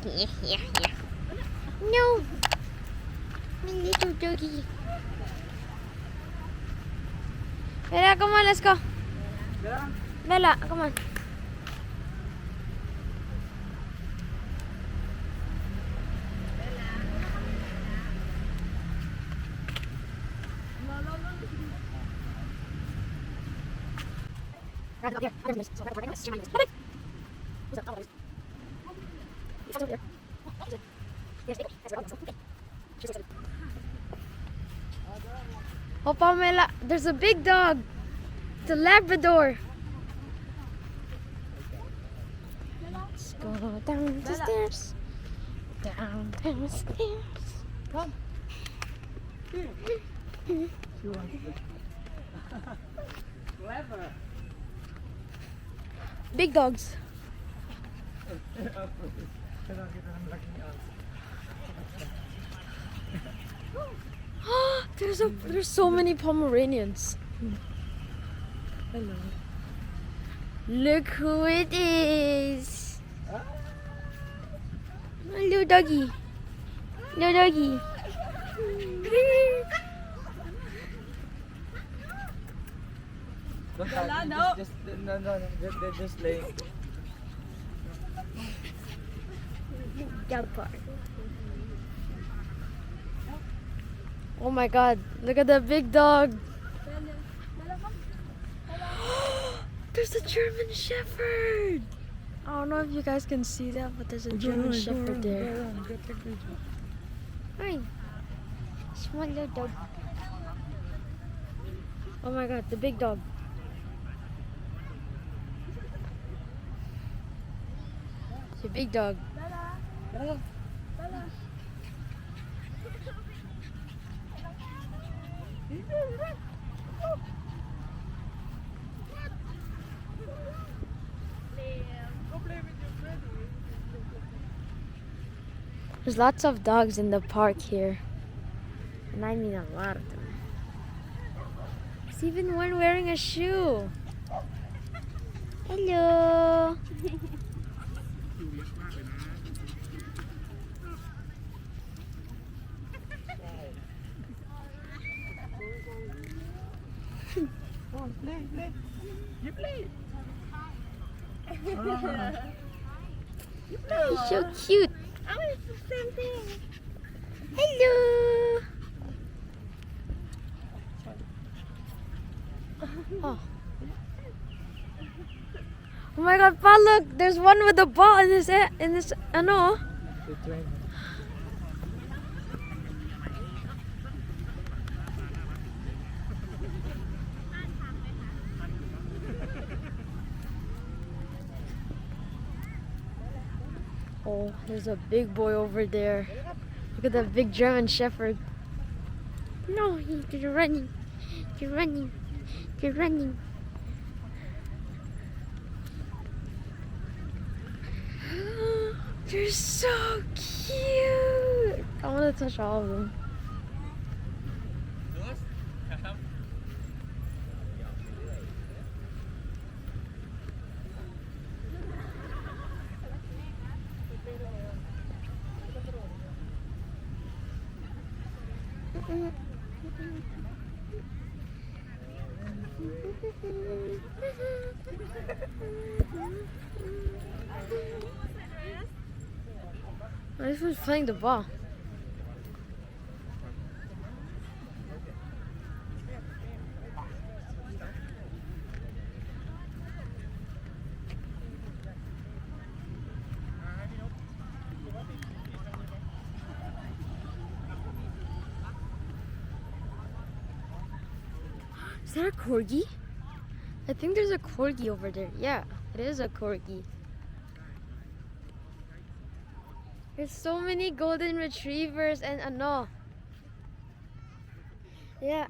Yeah, yeah, yeah. No, my little doggy. Bella, come on, let's go. Bella, come on. Oh, Pamela, there's a big dog. It's a Labrador. Let's go down the stairs. Down the stairs. Come. Clever. Big dogs. There's so many Pomeranians. Hello. Look who it is. Hello, doggy. No doggy. Don't touch. no. No. They're just laying. Dog park. Oh my God! Look at that big dog. There's a German Shepherd. I don't know if you guys can see that, but there's a German Shepherd there. Hi, small little dog. Oh my God, the big dog. It's a big dog. There's lots of dogs in the park here. And I mean a lot of them. There's even one wearing a shoe. Hello. Oh, play. You play. He's so cute. Oh, it's the same thing. Hello. Oh. Oh my God, Pa, look, there's one with a ball in this, ano. It's raining. Oh, there's a big boy over there. Look at that big German Shepherd. No, you're running. You're running. You're running. They're so cute. I want to touch all of them. This one's playing the ball. Is that a corgi? I think there's a corgi over there. Yeah, it is a corgi. There's so many golden retrievers and ano. Yeah.